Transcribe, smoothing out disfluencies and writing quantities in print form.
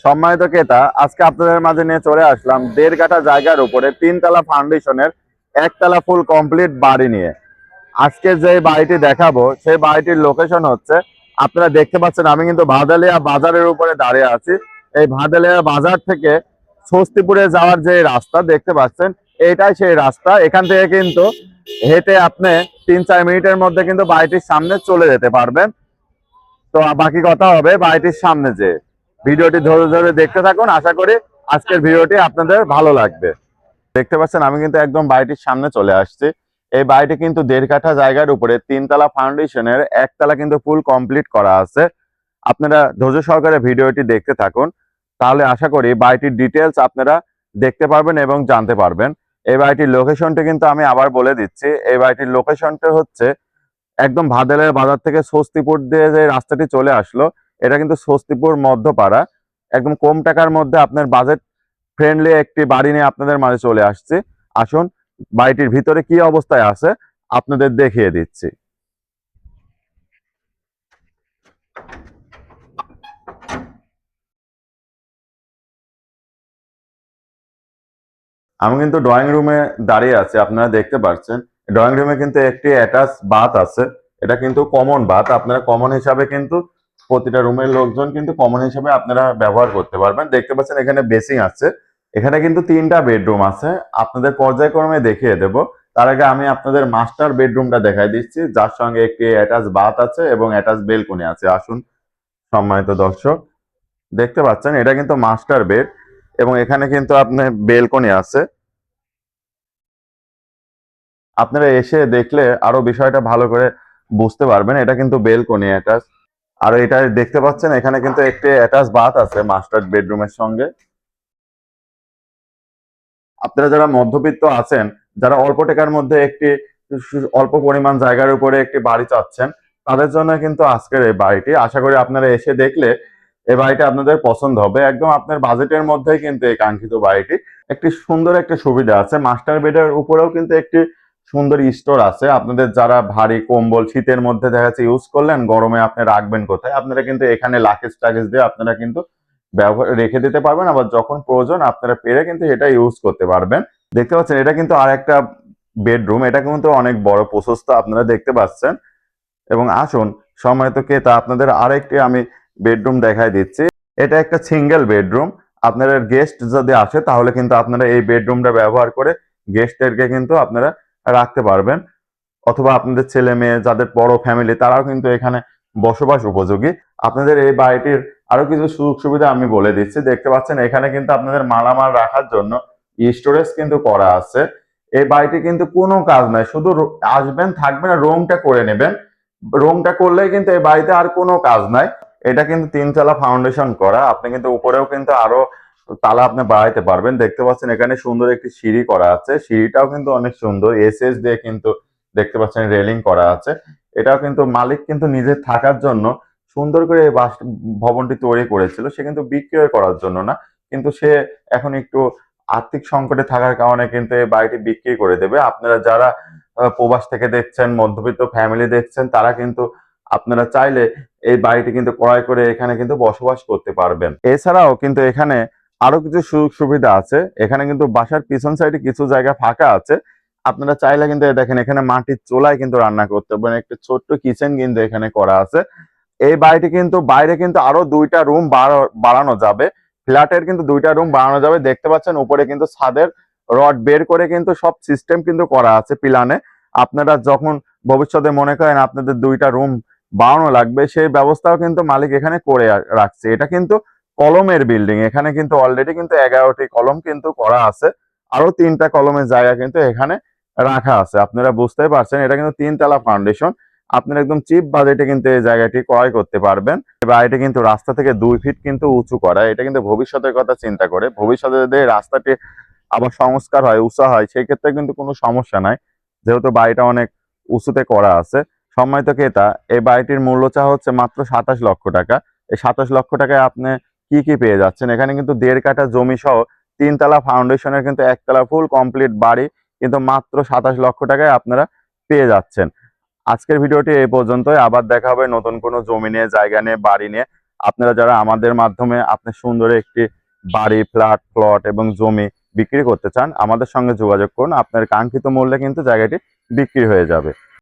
সম্মানিত ক্রেতা, আজকে আপনাদের মাঝে নিয়ে চলে আসলাম 1.5 কাঠা জায়গার উপরে 3 তলা ফাউন্ডেশনের 1 তলা ফুল কমপ্লিট বাড়ি নিয়ে। আজকে যে বাড়িটি দেখাবো সেই বাড়িটির লোকেশন হচ্ছে, আপনারা দেখতে পাচ্ছেন আমি কিন্তু ভাদালিয়া বাজারের উপরে দাঁড়িয়ে আছি। এই ভাদালিয়া বাজার থেকে স্বস্তিপুরে যাওয়ার যে রাস্তা দেখতে পাচ্ছেন, এটাই সেই রাস্তা। এখান থেকে কিন্তু হেঁটে আপনি 3-4 মিনিটের মধ্যে কিন্তু বাড়িটির সামনে চলে যেতে পারবেন। তো বাকি কথা হবে বাড়িটির সামনে যে। ভিডিওটি ধরে ধরে দেখতে থাকুন, আশা করি আজকের ভিডিওটি আপনাদের ভালো লাগবে। দেখতে পাচ্ছেন আমি কিন্তু একদম বাড়িটির সামনে চলে আসছি। এই বাড়িটি কিন্তু 1.5 কাঠা জায়গার উপরে 3 তলা ফাউন্ডেশনের 1 তলা কিন্তু ফুল কমপ্লিট করা আছে। আপনারা ধৈর্য সহকারে ভিডিওটি দেখতে থাকুন, তাহলে আশা করি বাড়িটির ডিটেলস আপনারা দেখতে পারবেন এবং জানতে পারবেন। এই বাড়িটির লোকেশনটি কিন্তু আমি আবার বলে দিচ্ছি। এই বাড়িটির লোকেশনটা হচ্ছে একদম ভাদেলের বাজার থেকে স্বস্তিপুর দিয়ে যে রাস্তাটি চলে আসলো, এটা কিন্তু স্বস্তিপুর মধ্যপাড়া। একদম কম টাকার মধ্যে আপনার বাজেট ফ্রেন্ডলি একটি বাড়ি নিয়ে আপনাদের মাঝে চলে আসছে। আসুন বাড়িটির ভিতরে কি অবস্থায় আছে আপনাদের দেখিয়ে দিচ্ছি। আমি কিন্তু ড্রয়িং রুমে দাঁড়িয়ে আছি, আপনারা দেখতে পাচ্ছেন। ড্রয়িং রুমে কিন্তু একটি অ্যাটাচ বাথ আছে। এটা কিন্তু কমন বাথ, আপনারা কমন হিসাবে কিন্তু প্রতিটা রুমের লোকজন কিন্তু কমন হিসাবে আপনারা ব্যবহার করতে পারবেন। দেখতে পাচ্ছেন এখানে বেসিং আছে। এখানে কিন্তু 3টা বেডরুম আছে, আপনাদের পর্যায়ক্রমে দেখিয়ে দেব। তার আগে আমি আপনাদের মাস্টার বেডরুমটা দেখাই দিচ্ছি, যার সঙ্গে একটি অ্যাটাচ বাথ আছে এবং অ্যাটাচ বেলকনি আছে। আসুন সম্মানিত দর্শক, দেখতে পাচ্ছেন এটা কিন্তু মাস্টার বেড এবং এখানে কিন্তু আপনার বেলকনি আছে। আপনারা এসে দেখলে আরো বিষয়টা ভালো করে বুঝতে পারবেন। এটা কিন্তু বেলকনি অ্যাটাচ, আর এটা দেখতে পাচ্ছেন এখানে কিন্তু একটি অ্যাটাচ বাথ আছে মাস্টার বেডরুমের সঙ্গে। আপনারা যারা মধ্যবিত্ত আছেন, যারা অল্প টাকার মধ্যে একটি অল্প পরিমাণ জায়গার উপরে একটি বাড়ি চাচ্ছেন, তাদের জন্য কিন্তু আজকের এই বাড়িটি। আশা করি আপনারা এসে দেখলে এই বাড়িটা আপনাদের পছন্দ হবে। একদম আপনার বাজেটের মধ্যেই কিন্তু এই কাঙ্ক্ষিত বাড়িটি। একটি সুন্দর একটা সুবিধা আছে, মাস্টার বেডের উপরেও কিন্তু একটি সুন্দর স্টোর আছে। আপনাদের যারা ভারী কম্বল শীতের মধ্যে দেখা যাচ্ছে ইউজ করলেন, গরমে আপনি রাখবেন কোথায়, আপনারা কিন্তু এখানে লাগেজ টাগেজ দিয়ে আপনারা কিন্তু ব্যবহার রেখে দিতে পারবেন। আবার যখন প্রয়োজন আপনারা পেরে কিন্তু এটা ইউজ করতে পারবেন। দেখতে পাচ্ছেন এটা কিন্তু আর একটা বেডরুম, এটা কিন্তু অনেক বড় প্রশস্ত আপনারা দেখতে পাচ্ছেন। এবং আসুন সম্মানিত ক্রেতা, আপনাদের আরেকটি আমি বেডরুম দেখাই দিচ্ছি। এটা একটা সিঙ্গেল বেডরুম। আপনাদের গেস্ট যদি আসে তাহলে কিন্তু আপনারা এই বেডরুমটা ব্যবহার করে গেস্টদেরকে কিন্তু আপনারা রাখতে পারবেন। অথবা আপনাদের ছেলে মেয়ে যাদের বড় ফ্যামিলি, তারাও কিন্তু এখানে বসবাস উপযোগী। আপনাদের এই বাড়িটির আরো কিছু সুযোগ সুবিধা আমি বলে দিচ্ছি। দেখতে পাচ্ছেন এখানে কিন্তু আপনাদের মালামাল রাখার জন্য স্টোরেজ কিন্তু করা আছে। এই বাড়িটি কিন্তু কোনো কাজ নাই, শুধু আসবেন থাকবেন আর রুমটা করে নেবেন। রুমটা করলেই কিন্তু এই বাড়িতে আর কোনো কাজ নাই। এটা কিন্তু 3 তলা ফাউন্ডেশন করা, আপনি কিন্তু উপরেও কিন্তু আরো তালা আপনি বাড়াইতে পারবেন। দেখতে পাচ্ছেন এখানে সুন্দর একটি সিঁড়ি করা আছে, সিঁড়িটাও কিন্তু অনেক সুন্দর, এসএস দিয়ে কিন্তু দেখতে পাচ্ছেন রেলিং করা আছে। এটাও কিন্তু মালিক কিন্তু নিজে থাকার জন্য সুন্দর করে এই ভবনটি তৈরি করেছিল। সে কিন্তু বিক্রয় করার জন্য না, কিন্তু সে এখন একটু আর্থিক সংকটে থাকার কারণে কিন্তু এই বাড়িটি বিক্রি করে দেবে। আপনারা যারা প্রবাস থেকে দেখছেন, মধ্যবিত্ত ফ্যামিলি দেখছেন, তারা কিন্তু আপনারা চাইলে এই বাড়িটি কিন্তু ক্রয় করে এখানে কিন্তু বসবাস করতে পারবেন। এছাড়াও কিন্তু এখানে আরো কিছু সুযোগ সুবিধা আছে। এখানে কিন্তু বাসার পিছন সাইডে কিছু জায়গা ফাঁকা আছে, আপনারা চাইলে কিন্তু দেখেন এখানে মাটির চুলায় কিন্তু রান্না করতে পারেন। একটা ছোট্ট কিচেন কিন্তু এখানে করা আছে। এই বাড়িটি কিন্তু বাইরে কিন্তু আরো 2টা রুম বাড়ানো যাবে। ফ্ল্যাটের কিন্তু 2টা রুম বাড়ানো যাবে। দেখতে পাচ্ছেন উপরে কিন্তু ছাদের রড বের করে কিন্তু সব সিস্টেম কিন্তু করা আছে প্ল্যানে। আপনারা যখন ভবিষ্যতে মনে করেন আপনাদের 2টা রুম বাড়ানো লাগবে, সেই ব্যবস্থাও কিন্তু মালিক এখানে করে রাখছে। এটা কিন্তু কলমের বিল্ডিং, এখানে কিন্তু অলরেডি কিন্তু 11টি কলম কিন্তু করা আছে। আরো 3টা কলমের জায়গা কিন্তু এখানে রাখা আছে। আপনারা বুঝতেই পারছেন এটা কিন্তু 3 তলা ফাউন্ডেশন। আপনারা একদম চিপ বাজেটে কিন্তু এই জায়গাটি ক্রয় করতে পারবেন। বাড়িটি কিন্তু রাস্তা থেকে 2 ফিট কিন্তু উঁচু করা। এটা কিন্তু ভবিষ্যতের কথা চিন্তা করে, ভবিষ্যতে যদি রাস্তাটি আবার সংস্কার হয়, উঁচা হয়, সেই ক্ষেত্রে কিন্তু কোনো সমস্যা নাই, যেহেতু বাড়িটা অনেক উঁচুতে করা আছে। সম্মানিত ক্রেতা, এই বাড়িটির মূল্য চা হচ্ছে মাত্র 27 লক্ষ টাকা। এই 27 লক্ষ টাকায় আপনি কি কি পেয়ে যাচ্ছেন? এখানে কিন্তু 1.5 কাঠা জমি সহ 3 তলা ফাউন্ডেশনের কিন্তু 1 তলা ফুল কমপ্লিট বাড়ি কিন্তু মাত্র 27 লক্ষ টাকায় আপনারা পেয়ে যাচ্ছেন। আজকের ভিডিওটি এই পর্যন্তই। আবার দেখা হবে নতুন কোনো জমি নিয়ে, জায়গা নিয়ে, বাড়ি নিয়ে। আপনারা যারা আমাদের মাধ্যমে আপনি সুন্দর একটি বাড়ি, ফ্ল্যাট, প্লট এবং জমি বিক্রি করতে চান, আমাদের সঙ্গে যোগাযোগ করুন। আপনার কাঙ্ক্ষিত মূল্যে কিন্তু জায়গাটি বিক্রি হয়ে যাবে।